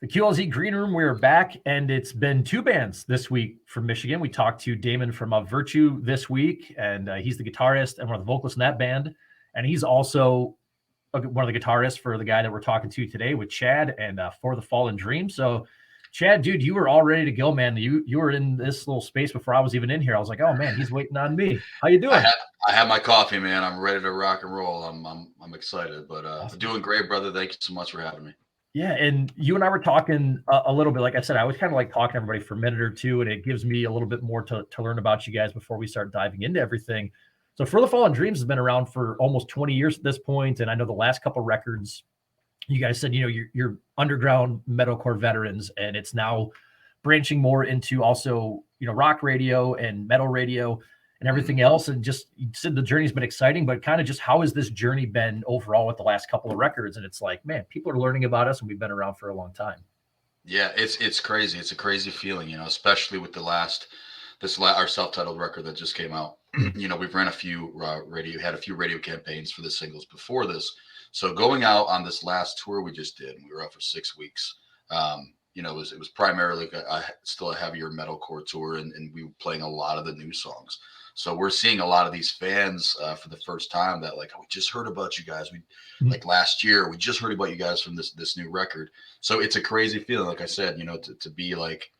The QLZ Green Room, we're back, and it's been two bands this week from Michigan. We talked to Damon from Virtue this week, and he's the guitarist and one of the vocalists in that band. And he's also one of the guitarists for the guy that we're talking to today with Chad and For the Fallen Dream. So, Chad, dude, you were all ready to go, man. You were in this little space before I was even in here. I was like, oh man, he's waiting on me. How you doing? I have my coffee, man. I'm ready to rock and roll. I'm excited, but Awesome. doing great, brother. Thank you so much for having me. Yeah, and you and I were talking a little bit. Like I said, I always kind of like talking to everybody for a minute or two, and it gives me a little bit more to learn about you guys before we start diving into everything. So, For the Fallen Dreams has been around for almost 20 years at this point, and I know the last couple records, you guys said, you're underground metalcore veterans, and it's now branching more into also, rock radio and metal radio and everything else. And just, you said the journey's been exciting, but kind of just how has this journey been overall with the last couple of records? And it's like, man, people are learning about us and we've been around for a long time. Yeah, it's crazy. It's a crazy feeling, especially with our self-titled record that just came out. We've ran a few had a few radio campaigns for the singles before this. So going out on this last tour we just did, and we were out for 6 weeks. It was primarily still a heavier metalcore tour, and we were playing a lot of the new songs. So we're seeing a lot of these fans for the first time that like, oh, we just heard about you guys. Like last year, we just heard about you guys from this new record. So it's a crazy feeling, like I said, to be like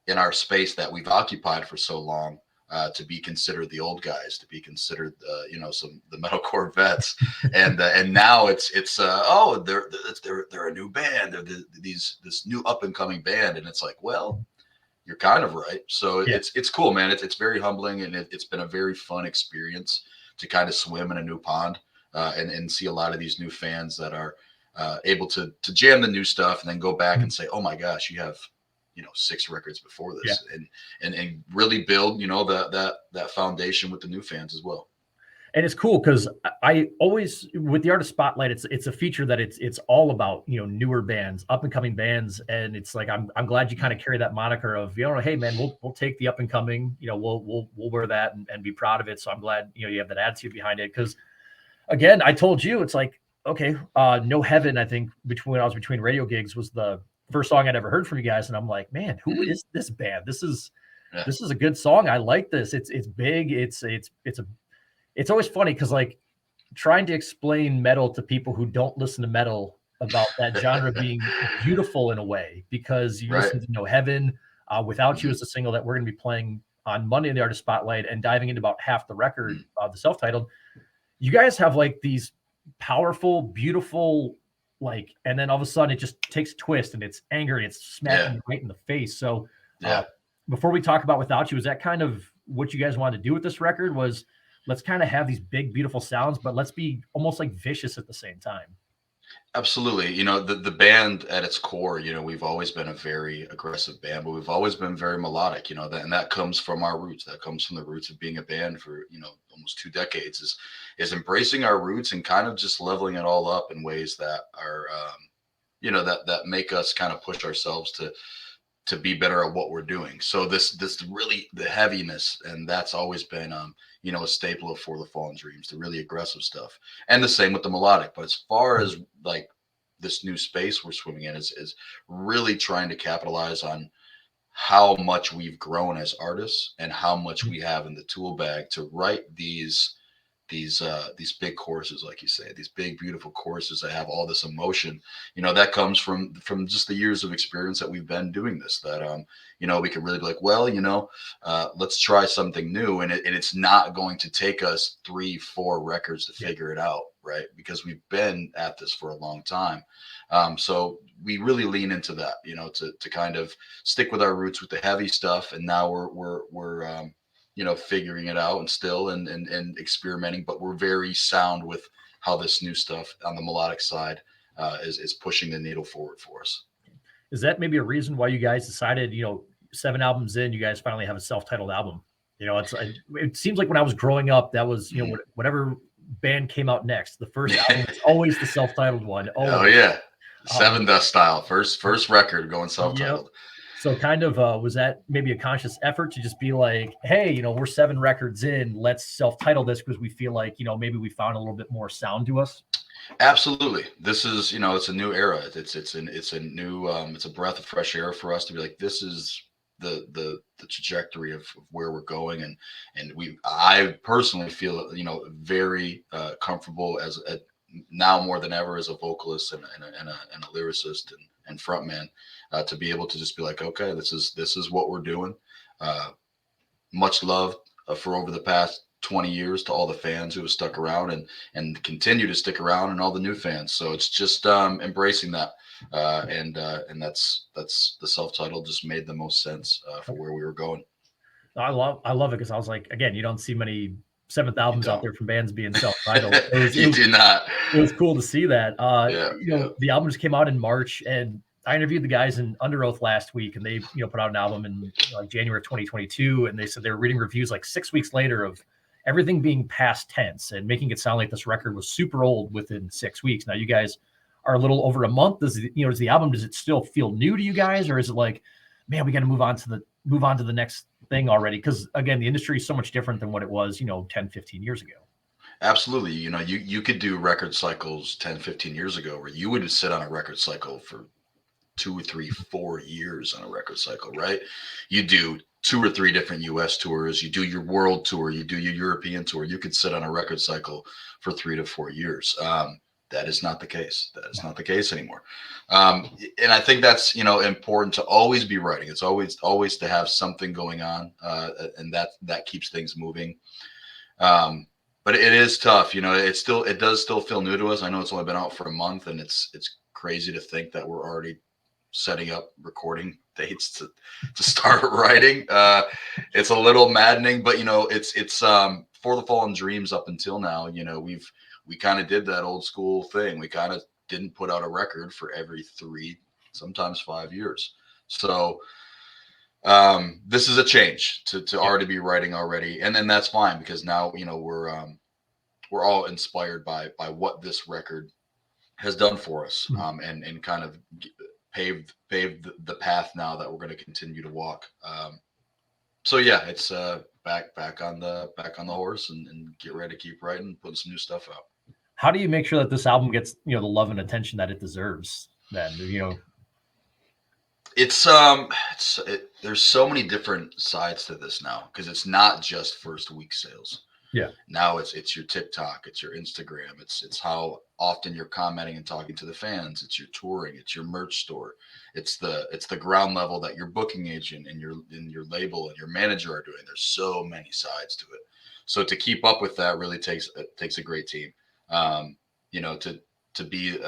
in our space that we've occupied for so long, to be considered the old guys, to be considered the metalcore vets, and now they're a new band, they're this new up and coming band, and it's like, well, you're kind of right. So yeah. It's cool, man. It's very humbling, and it's been a very fun experience to kind of swim in a new pond, and see a lot of these new fans that are able to jam the new stuff and then go back and say, oh my gosh, you have 6 records before this, and really build that foundation with the new fans as well. And it's cool because I always, with the Artist Spotlight, it's a feature that it's all about newer bands, up and coming bands, and it's like I'm glad you kind of carry that moniker of hey man, we'll take the up and coming, we'll wear that and be proud of it. So I'm glad you have that attitude behind it, because again, I told you it's like, okay, No Heaven, I think when I was between radio gigs, was the first song I'd ever heard from you guys, and I'm like, man, who is this band? This is a good song. I like this. It's big. It's always funny because like trying to explain metal to people who don't listen to metal about that genre being beautiful in a way, because you listen to No Heaven, Without You is a single that we're going to be playing on Monday in the Artist Spotlight, and diving into about half the record, the self-titled. You guys have like these powerful, beautiful, like, and then all of a sudden it just takes a twist and it's anger and it's smacking you right in the face. So before we talk about Without You, is that kind of what you guys wanted to do with this record? Was let's kind of have these big, beautiful sounds, but let's be almost like vicious at the same time. Absolutely. The band at its core, we've always been a very aggressive band, but we've always been very melodic, and that comes from our roots. That comes from the roots of being a band for, almost 2 decades, is embracing our roots and kind of just leveling it all up in ways that are, that make us kind of push ourselves to be better at what we're doing. So this really the heaviness, and that's always been a staple of For the Fallen Dreams, the really aggressive stuff, and the same with the melodic. But as far as like this new space we're swimming in is really trying to capitalize on how much we've grown as artists and how much we have in the tool bag to write these big choruses, like you say, these big, beautiful choruses that have all this emotion, that comes from just the years of experience that we've been doing this, that, we can really be like, well, let's try something new. And it's not going to take us 3-4 records to figure it out. Right. Because we've been at this for a long time. So we really lean into that, to kind of stick with our roots with the heavy stuff. And now we're figuring it out and experimenting, but we're very sound with how this new stuff on the melodic side is pushing the needle forward for us. Is that maybe a reason why you guys decided, 7 albums in, you guys finally have a self-titled album? It seems like when I was growing up, that was, whatever band came out next, the first album was always the self-titled one. Oh yeah. Seven Dust style, first record going self-titled. Yep. So kind of was that maybe a conscious effort to just be like, hey, we're 7 records in, let's self-title this because we feel like, maybe we found a little bit more sound to us? Absolutely. This is, it's a new era. It's a new it's a breath of fresh air for us to be like, this is the trajectory of where we're going. And I personally feel, very comfortable now more than ever as a vocalist and a lyricist and frontman, to be able to just be like, okay, this is what we're doing. Uh, Much love for over the past 20 years to all the fans who have stuck around and continue to stick around, and all the new fans. So it's just embracing that, and that's the self-title just made the most sense for where we were going. I love it because I was like, again, you don't see many seventh You albums out don't. there from bands being self-titled. It was it You was do not. it was cool to see that. Yeah, yeah. The album just came out in March, and I interviewed the guys in Under Oath last week, and they put out an album in like January of 2022, and they said they were reading reviews like 6 weeks later of everything being past tense and making it sound like this record was super old within 6 weeks. Now you guys are a little over a month. Does the album, does it still feel new to you guys, or is it like, man, we got to move on to the next thing already? Because again, the industry is so much different than what it was 10, 15 years ago. Absolutely. You could do record cycles 10, 15 years ago where you would sit on a record cycle for 2 or 3, 4 years on a record cycle, right? You do 2 or 3 different US tours, you do your world tour, you do your European tour. You could sit on a record cycle for 3 to 4 years. That is not the case. That is not the case anymore. And I think that's, important to always be writing. It's always to have something going on, and that keeps things moving. But it is tough. It does still feel new to us. I know it's only been out for a month, and it's crazy to think that we're already setting up recording dates to start writing. It's a little maddening, but it's For the Fallen Dreams up until now. We kind of did that old school thing. We kind of didn't put out a record for every 3, sometimes 5 years. So this is a change to Yeah. already be writing already, and then that's fine because now we're all inspired by what this record has done for us, Mhm. and kind of paved the path now that we're going to continue to walk. So yeah, it's back on the horse, and get ready to keep writing, putting some new stuff out. How do you make sure that this album gets the love and attention that it deserves? Then There's so many different sides to this now because it's not just first week sales. yeah. Now it's your TikTok, it's your Instagram, it's how often you're commenting and talking to the fans, it's your touring, it's your merch store, it's the ground level that your booking agent and your label and your manager are doing. There's so many sides to it. So to keep up with that really takes a great team. To be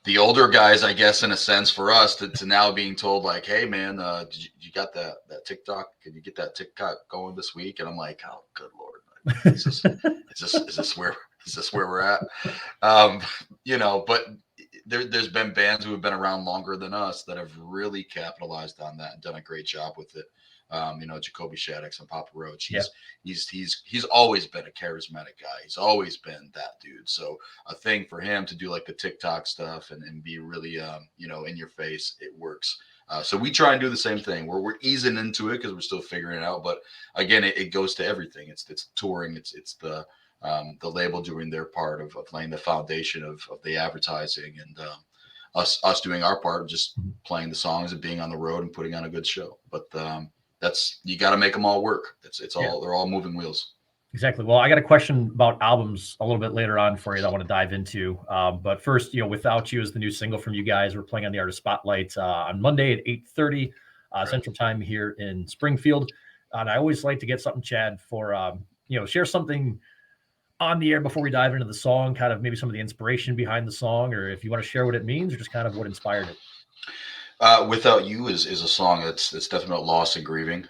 the older guys, I guess, in a sense, for us to now being told like, hey man, you got that TikTok? Can you get that TikTok going this week? And I'm like, oh, good lord, is this where we're at? Um, but there's been bands who have been around longer than us that have really capitalized on that and done a great job with it. Jacoby Shaddix and Papa Roach. Yeah. He's always been a charismatic guy. He's always been that dude. So a thing for him to do like the TikTok stuff and be really in your face, it works. So we try and do the same thing. We're easing into it because we're still figuring it out. But again, it goes to everything. It's touring. It's the label doing their part of laying the foundation of the advertising, and us doing our part, just Mhm. playing the songs and being on the road and putting on a good show. But that's you got to make them all work. It's Yeah. all they're all moving wheels. Exactly. Well, I got a question about albums a little bit later on for you that I want to dive into. But first, Without You is the new single from you guys. We're playing on the Artist Spotlight on Monday at 8:30 Right. Central Time here in Springfield. And I always like to get something, Chad, for share something on the air before we dive into the song, kind of maybe some of the inspiration behind the song, or if you want to share what it means, or just kind of what inspired it. Without You is a song that's definitely about loss and grieving.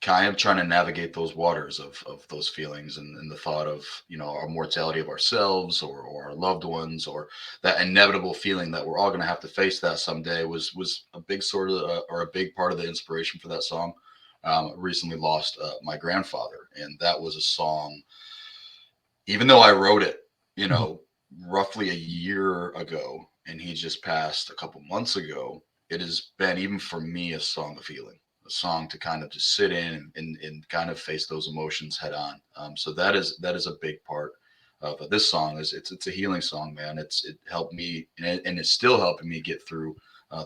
Kind of trying to navigate those waters of those feelings, and the thought of our mortality of ourselves, or our loved ones, or that inevitable feeling that we're all going to have to face that someday was a big sort of or a big part of the inspiration for that song. Recently lost my grandfather, and that was a song, even though I wrote it Mhm. roughly a year ago, and he just passed a couple months ago. It has been, even for me, a song of healing, a song to kind of just sit in and kind of face those emotions head on. So that is a big part this song is it's a healing song, man. It helped me, and it's still helping me get through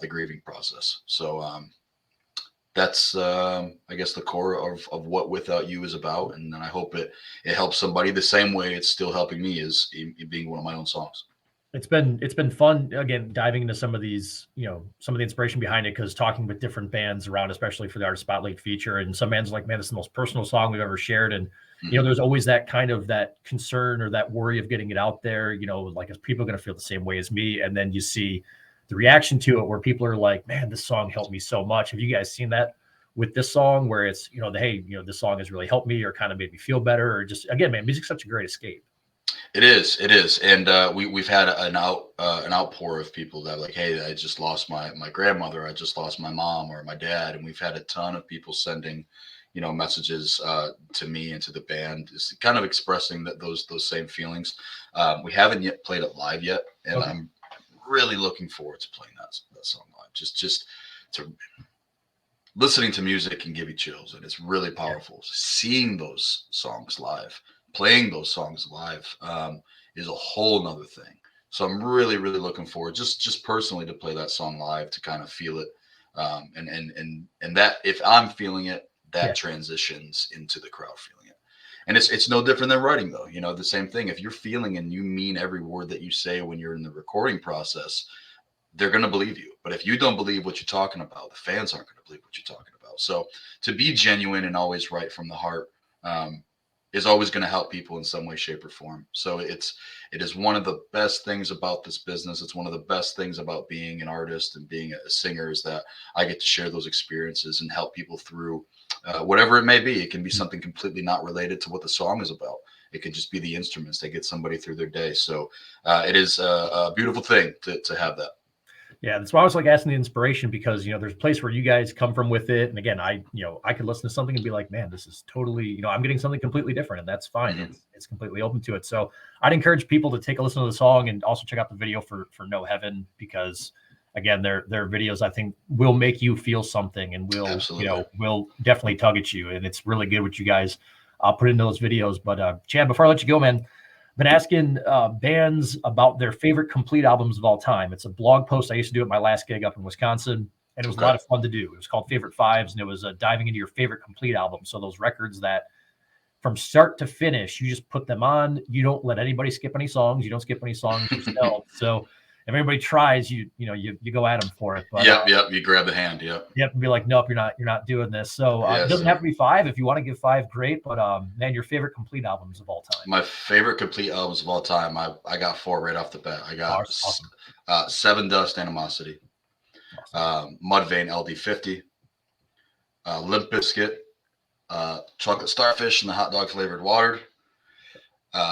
the grieving process. So that's I guess the core of what Without You is about, and I hope it helps somebody the same way it's still helping me is in being one of my own songs. It's been fun again diving into some of these, some of the inspiration behind it, because talking with different bands around, especially for the Artist Spotlight feature, and some bands are like, man, this is the most personal song we've ever shared. And there's always that kind of that concern or that worry of getting it out there, like, is people going to feel the same way as me? And then you see the reaction to it where people are like, man, this song helped me so much. Have you guys seen that with this song, where it's, hey, this song has really helped me, or kind of made me feel better, or just, again, man, music's such a great escape. It is, and we've had an outpour of people that are like, hey, I just lost my grandmother, I just lost my mom or my dad, and we've had a ton of people sending, messages to me and to the band, is kind of expressing that those same feelings. We haven't yet played it live yet, and okay. I'm really looking forward to playing that song live. Just to listening to music can give you chills, and it's really powerful. Yeah. Seeing those songs live, playing those songs live is a whole nother thing. So I'm really looking forward, just personally, to play that song live, to kind of feel it, and that if I'm feeling it, that transitions into the crowd feeling it. And it's no different than writing, though. The same thing. If you're feeling and you mean every word that you say when you're in the recording process, they're going to believe you. But if you don't believe what you're talking about, the fans aren't going to believe what you're talking about. So to be genuine and always write from the heart is always going to help people in some way, shape, or form. So it is one of the best things about this business. It's one of the best things about being an artist and being a singer, is that I get to share those experiences and help people through whatever it may be. It can be something completely not related to what the song is about. It could just be the instruments that get somebody through their day. So it is a beautiful thing to have that. Yeah, that's why I was like asking the inspiration, because there's a place where you guys come from with it, and again, I could listen to something and be like, man, this is totally, I'm getting something completely different, and that's fine. Mm-hmm. It's completely open to it. So I'd encourage people to take a listen to the song, and also check out the video for No Heaven, because again, their videos, I think, will make you feel something, and will definitely tug at you, and it's really good what you guys put into those videos. But Chad, before I let you go, man, been asking bands about their favorite complete albums of all time. It's a blog post I used to do at my last gig up in Wisconsin, and it was a lot of fun to do. It was called Favorite Fives, and it was diving into your favorite complete album. So those records that from start to finish, you just put them on. You don't let anybody skip any songs. You don't skip any songs yourself. So if anybody tries, you go at them for it. But, yep. You grab the hand. Yep. And be like, nope, you're not doing this. So it doesn't have to be 5. If you want to give 5, great. But man, your favorite complete albums of all time. My favorite complete albums of all time. I got 4 right off the bat. I got awesome. Seven Dust, Animosity, awesome. Mudvayne, LD50, Limp Bizkit, Chocolate Starfish and the Hot Dog Flavored Water,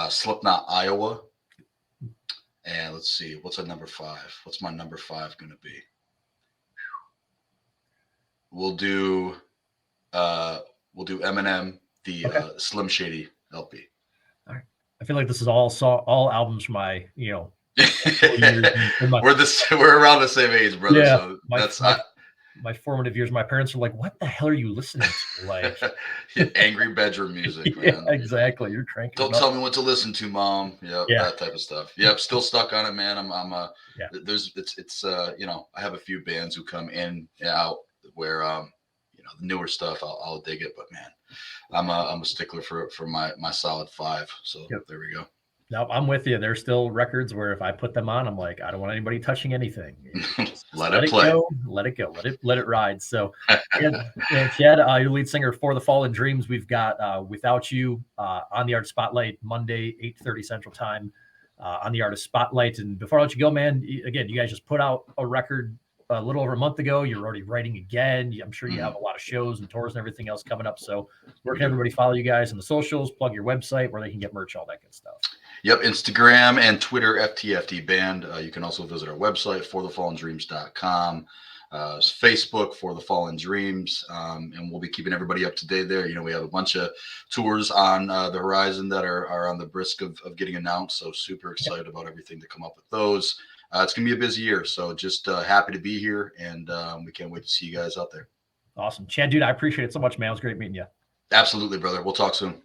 Slipknot, Iowa. And let's see, what's at number 5? What's my number 5 going to be? We'll do Eminem, the Slim Shady LP. All right. I feel like this is all albums from my, years. We're around the same age, brother. Yeah, so my formative years. My parents were like, "What the hell are you listening to?" Like angry bedroom music, man. Yeah, exactly. You're cranking. Don't tell me what to listen to, Mom. Yep, that type of stuff. Yep, still stuck on it, man. I have a few bands who come in and out where the newer stuff I'll dig it, but man, I'm a stickler for my solid 5. So There we go. No, I'm with you. There's still records where if I put them on, I'm like, I don't want anybody touching anything. Just let it play. Let it go. Let it ride. So, Chad, your lead singer for the Fallen Dreams, we've got Without You on the Artist Spotlight Monday, 8:30 Central Time on the Artist Spotlight. And before I let you go, man, again, you guys just put out a record a little over a month ago. You're already writing again. I'm sure you have a lot of shows and tours and everything else coming up. So where can everybody follow you guys on the socials, plug your website, where they can get merch, all that good stuff? Yep, Instagram and Twitter, FTFD Band. You can also visit our website, forthefallendreams.com. Facebook, For the Fallen Dreams, and we'll be keeping everybody up to date there. We have a bunch of tours on the horizon that are on the brisk of getting announced. So super excited about everything to come up with those. It's going to be a busy year, so just happy to be here, and we can't wait to see you guys out there. Awesome. Chad, dude, I appreciate it so much, man. It was great meeting you. Absolutely, brother. We'll talk soon.